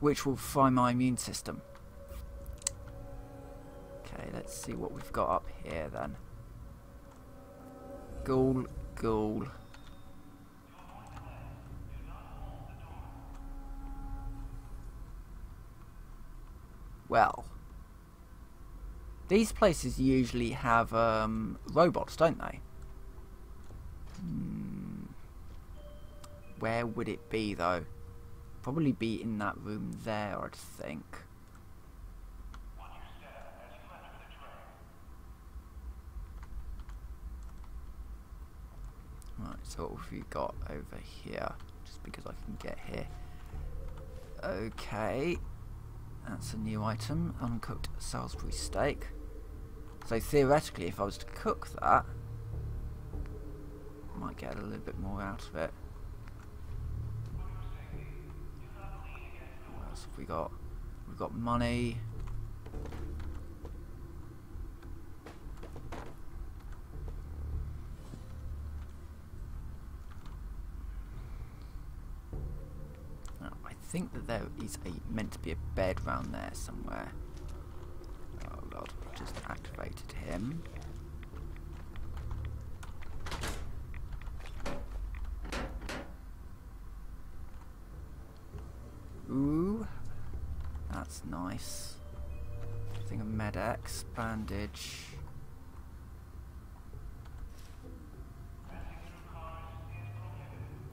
which will fry my immune system. Okay, let's see what we've got up here, then. Ghoul, ghoul. Well, these places usually have robots, don't they? Where would it be, though? Probably be in that room there, I'd think. Right, so what have we got over here? Just because I can get here. Okay. That's a new item, uncooked Salisbury steak. So theoretically, if I was to cook that, I might get a little bit more out of it. What else have we got? We've got money. I think that there is meant to be a bed round there somewhere. Oh god, I've just activated him. Ooh, that's nice. I think a Med-X, bandage.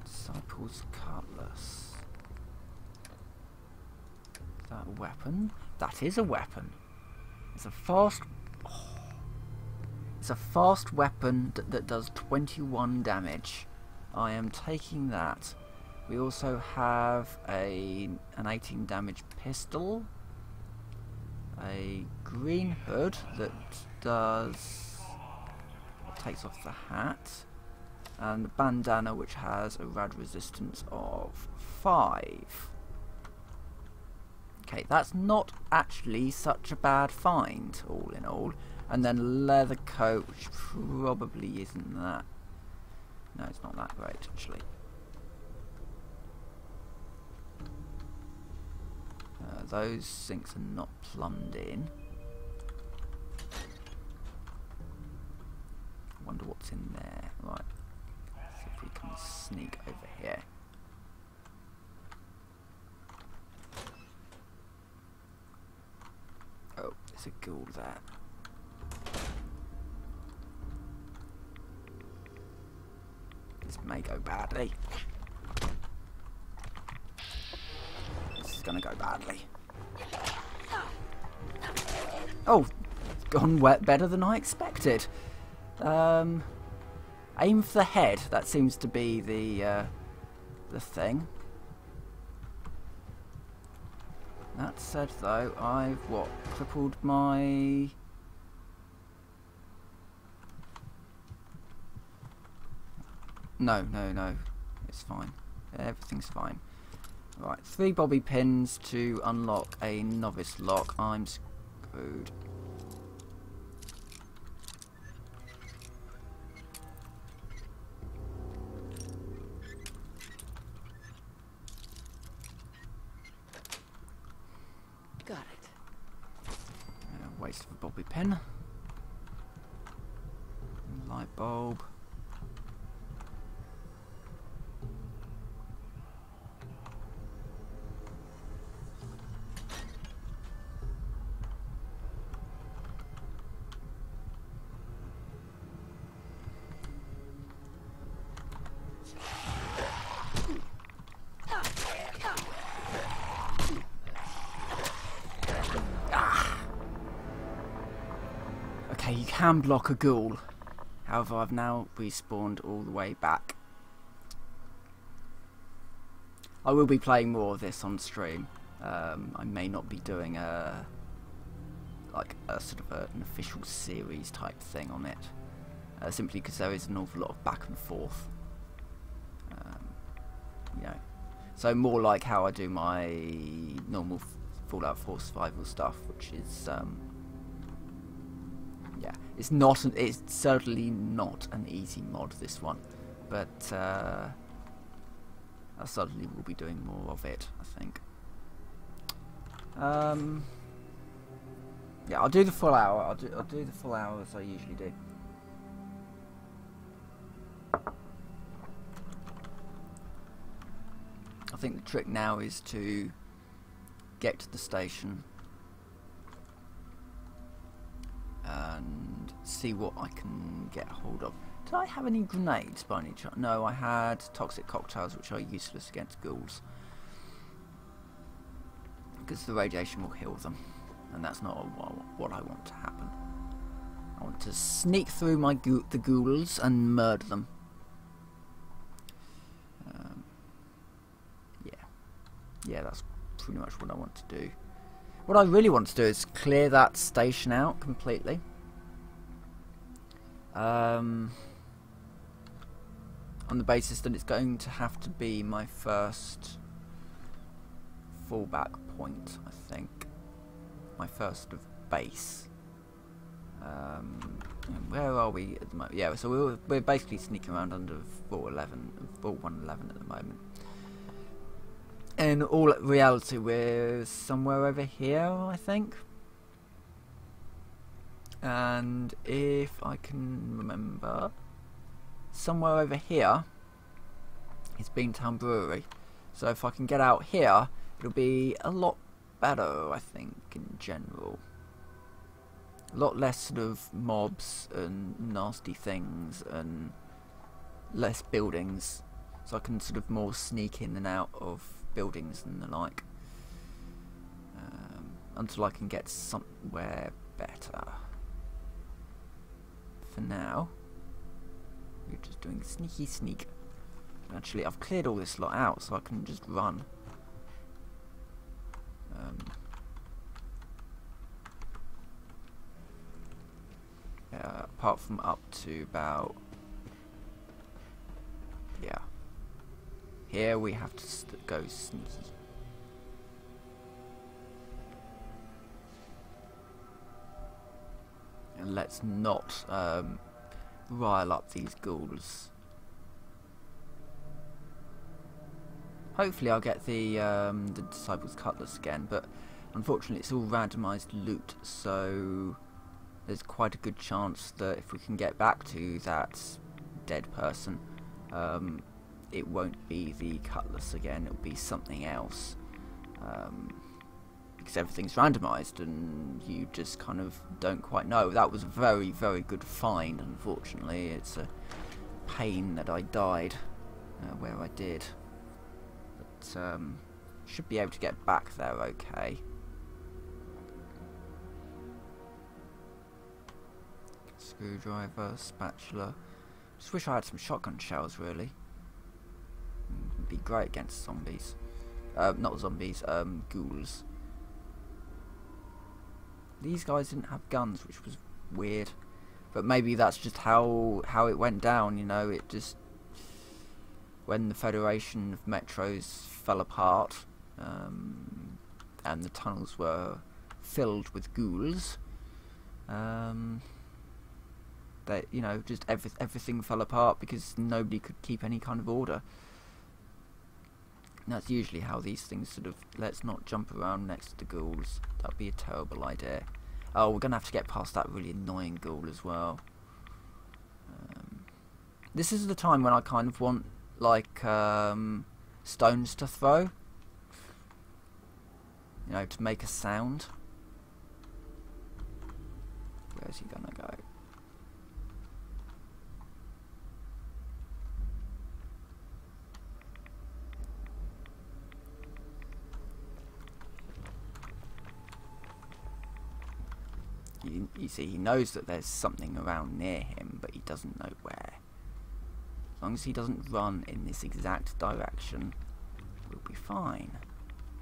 Disciples Cutlass. That a weapon? That is a weapon. It's a fast. Oh, it's a fast weapon that does 21 damage. I am taking that. We also have an 18 damage pistol, a green hood that takes off the hat, and a bandana which has a rad resistance of 5. Okay, that's not actually such a bad find, all in all. And then leather coat, which probably isn't that. No, it's not that great, actually. Those sinks are not plumbed in. I wonder what's in there. Right, see if we can sneak over here. Oh, there's a ghoul there. This may go badly. This is gonna go badly. Oh, it's gone better than I expected. Aim for the head. That seems to be the thing. That said, though, I've crippled my. No, it's fine. Everything's fine. Right, 3 bobby pins to unlock a novice lock. I'm screwed. waste of a bobby pin. Light bulb. Okay, you can block a ghoul. However, I've now respawned all the way back. I will be playing more of this on stream. I may not be doing a sort of an official series type thing on it, simply because there is an awful lot of back and forth. You know, so more like how I do my normal Fallout 4 survival stuff, which is yeah, it's certainly not an easy mod, this one, but I certainly will be doing more of it, I think. Yeah, I'll do the full hour. I'll do the full hour as I usually do. I think the trick now is to get to the station and see what I can get hold of. Did I have any grenades by any chance? No, I had toxic cocktails, which are useless against ghouls, because the radiation will kill them, and that's not what I want to happen. I want to sneak through the ghouls and murder them. Yeah, that's pretty much what I want to do. What I really want to do is clear that station out completely. On the basis that it's going to have to be my first fallback point, I think. My first of base. Where are we at the moment? Yeah, so we're basically sneaking around under 111 at the moment. In all reality, we're somewhere over here, I think. And if I can remember, somewhere over here is Beantown Brewery. So if I can get out here, it'll be a lot better, I think, in general. A lot less sort of mobs and nasty things and less buildings. So I can sort of more sneak in and out of buildings and the like, until I can get somewhere better. For now, we're just doing sneaky sneak. Actually, I've cleared all this lot out, so I can just run. Apart from up to about, yeah. Here we have to go sneaky. And let's not rile up these ghouls. Hopefully I'll get the Disciples Cutlass again, but unfortunately it's all randomised loot, so there's quite a good chance that if we can get back to that dead person, it won't be the Cutlass again, it'll be something else. Because everything's randomised and you just kind of don't quite know. That was a very, very good find, unfortunately. It's a pain that I died where I did. But should be able to get back there okay. Screwdriver, spatula. Just wish I had some shotgun shells, really. It'd be great against zombies. Not zombies, ghouls. These guys didn't have guns, which was weird. But maybe that's just how it went down, you know. It just, when the Federation of Metros fell apart, and the tunnels were filled with ghouls, that, you know, just everything fell apart because nobody could keep any kind of order. And that's usually how these things sort of, let's not jump around next to the ghouls. That'd be a terrible idea. Oh, we're going to have to get past that really annoying ghoul as well. This is the time when I kind of want, like, stones to throw. You know, to make a sound. Where's he going to go? You see, he knows that there's something around near him, but he doesn't know where. As long as he doesn't run in this exact direction, we'll be fine.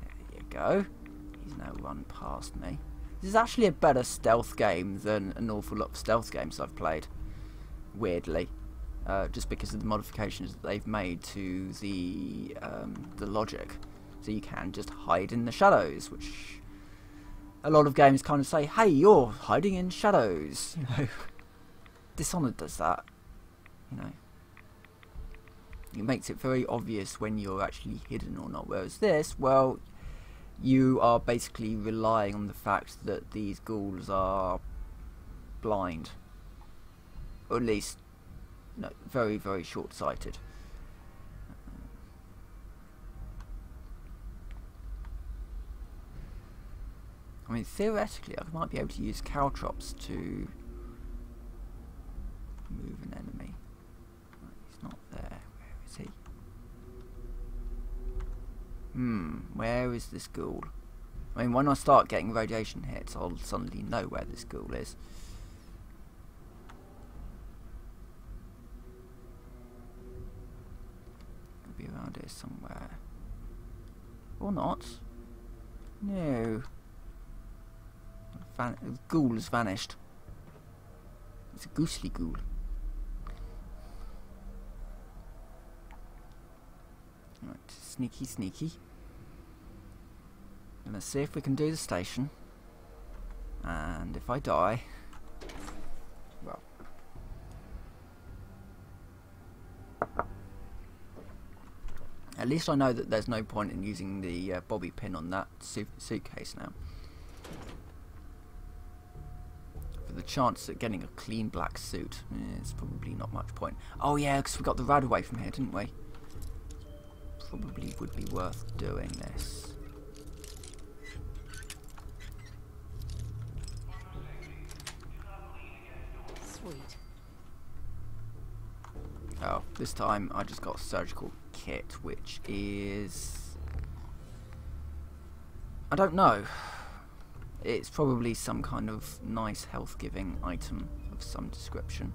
There you go. He's now run past me. This is actually a better stealth game than an awful lot of stealth games I've played. Weirdly. Just because of the modifications that they've made to the logic. So you can just hide in the shadows, which a lot of games kind of say, hey, you're hiding in shadows. You know, Dishonored does that. You know, it makes it very obvious when you're actually hidden or not. Whereas this, well, you are basically relying on the fact that these ghouls are blind, or at least, no, very, very short-sighted. I mean, theoretically, I might be able to use caltrops to move an enemy. He's not there. Where is he? Where is this ghoul? I mean, when I start getting radiation hits, I'll suddenly know where this ghoul is. It'll be around here somewhere. Or not. No. The ghoul has vanished. It's a ghostly ghoul. Right, sneaky, sneaky. And let's see if we can do the station. And if I die, well, at least I know that there's no point in using the bobby pin on that suitcase now. For the chance at getting a clean black suit, it's probably not much point. Oh yeah, because we got the rad away from here, didn't we? Probably would be worth doing this. Sweet. Oh, this time I just got a surgical kit, which is, I don't know. It's probably some kind of nice health-giving item of some description.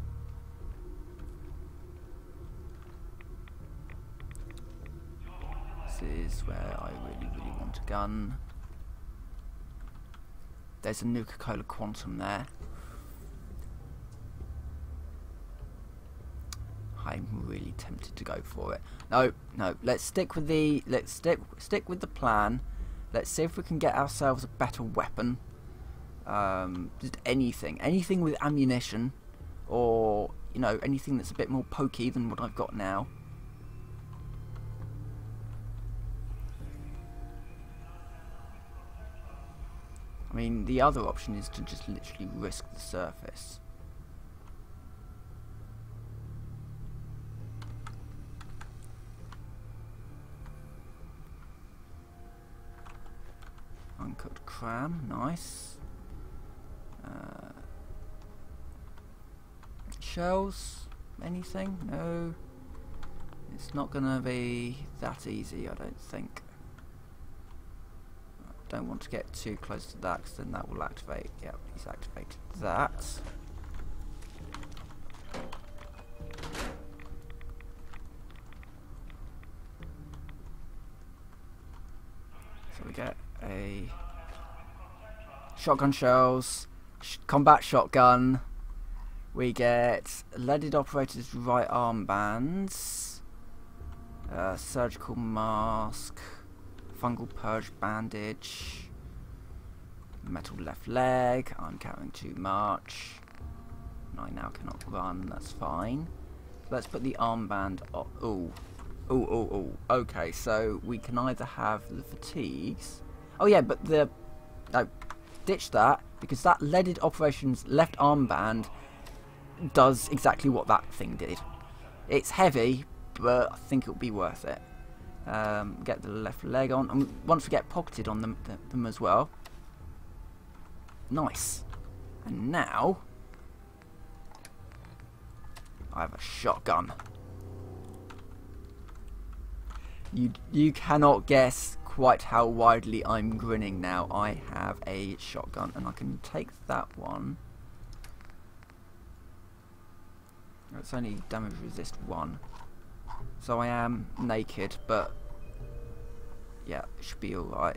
This is where I really, really want a gun. There's a Nuka-Cola Quantum there. I'm really tempted to go for it. No, no. Let's stick with the stick with the plan. Let's see if we can get ourselves a better weapon. Just anything with ammunition, or you know, anything that's a bit more pokey than what I've got now. I mean, the other option is to just literally risk the surface. Uncooked cram, nice. Shells? Anything? No. It's not gonna be that easy, I don't think. Don't want to get too close to that, because then that will activate. Yep, he's activated that. So we get a shotgun shells, combat shotgun. We get leaded operator's right arm bands, surgical mask, fungal purge bandage, metal left leg. I'm carrying too much. I now cannot run. That's fine. Let's put the armband on. Ooh. Okay, so we can either have the fatigues. Oh yeah, but the... No, ditch that. because that leaded operations left armband does exactly what that thing did. It's heavy, but I think it'll be worth it. Get the left leg on, and once we get pocketed on them as well. Nice. And now I have a shotgun. You cannot guess quite how widely I'm grinning now. I have a shotgun, and I can take that one. It's only damage resist 1. So I am naked, but yeah, it should be alright.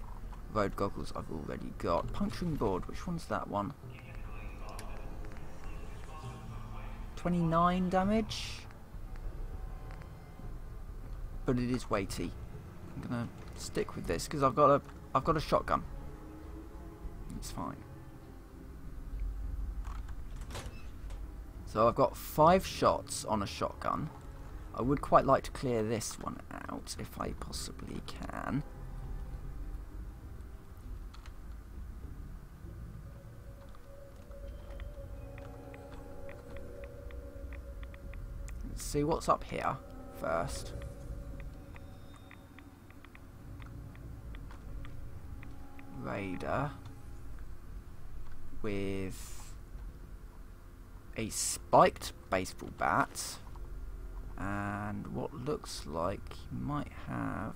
Road goggles I've already got. Puncturing board, which one's that one? 29 damage? But it is weighty. I'm gonna stick with this because I've got a shotgun. It's fine. So I've got 5 shots on a shotgun. I would quite like to clear this one out if I possibly can. Let's see what's up here first. Raider with a spiked baseball bat and what looks like he might have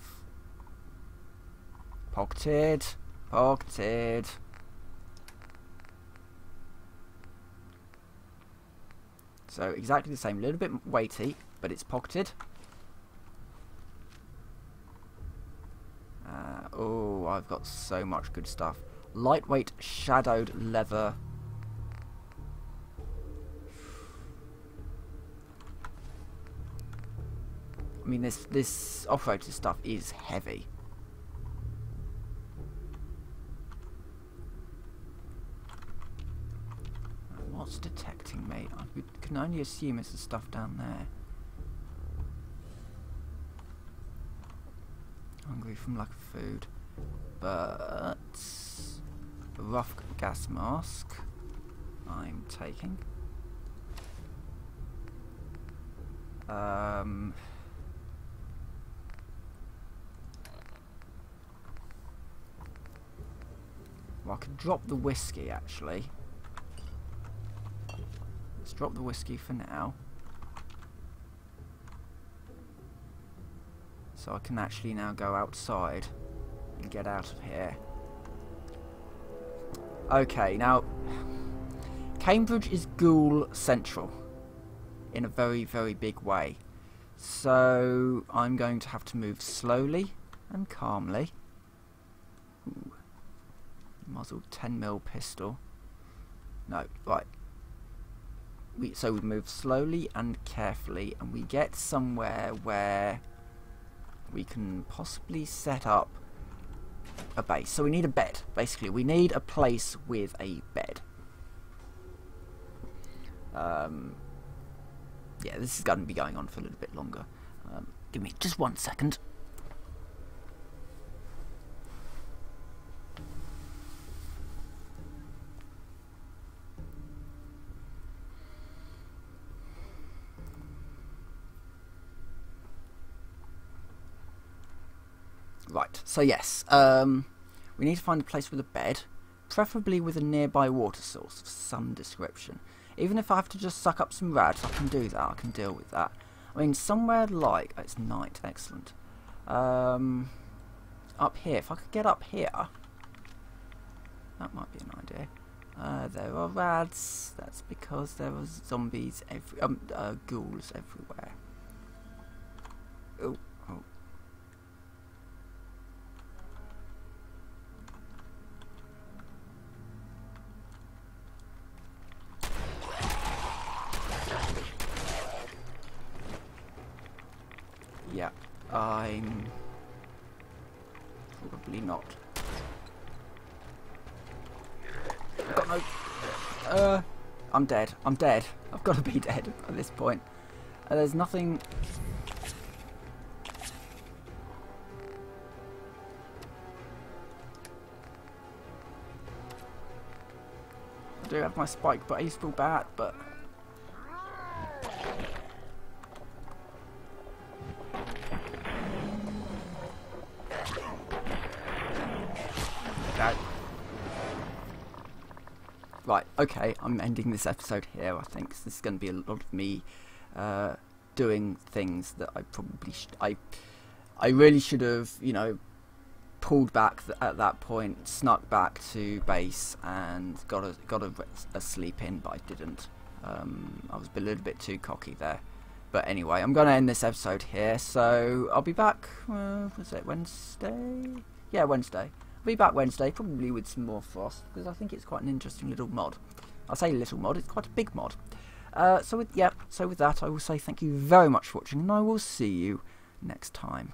pocketed. So exactly the same, a little bit weighty, but it's pocketed. Oh, I've got so much good stuff. Lightweight shadowed leather. I mean, this operator stuff is heavy. What's detecting me? I can only assume it's the stuff down there. Hungry from lack of food, but a rough gas mask I'm taking. Well, I could drop the whiskey actually. Let's drop the whiskey for now. So I can actually now go outside and get out of here. Okay, now Cambridge is ghoul central in a very, very big way. So I'm going to have to move slowly and calmly. Ooh. Muzzled 10mm pistol. No, right. So we move slowly and carefully, and we get somewhere where we can possibly set up a base. So we need a bed, basically. We need a place with a bed. Yeah, this is going to be going on for a little bit longer. Give me just 1 second. Right, so yes, we need to find a place with a bed, preferably with a nearby water source of some description. Even if I have to just suck up some rads, I can do that, I can deal with that. I mean, somewhere like... Oh, it's night, excellent. Up here, if I could get up here, that might be an idea. There are rads, that's because there are zombies, ghouls everywhere. Oh, oh. Yeah, I'm probably not. I've got no... I'm dead. I'm dead. I've got to be dead at this point. There's nothing... do have my spike, but he's still bad, but... Okay. Right, okay, I'm ending this episode here, I think. This is going to be a lot of me doing things that I probably should... I really should have, you know, pulled back at that point, snuck back to base and got a sleep in, but I didn't. I was a little bit too cocky there. But anyway, I'm going to end this episode here, so I'll be back, was it Wednesday? Yeah, Wednesday. I'll be back Wednesday, probably with some more Frost, because I think it's quite an interesting little mod. I say little mod, it's quite a big mod. So with that, I will say thank you very much for watching, and I will see you next time.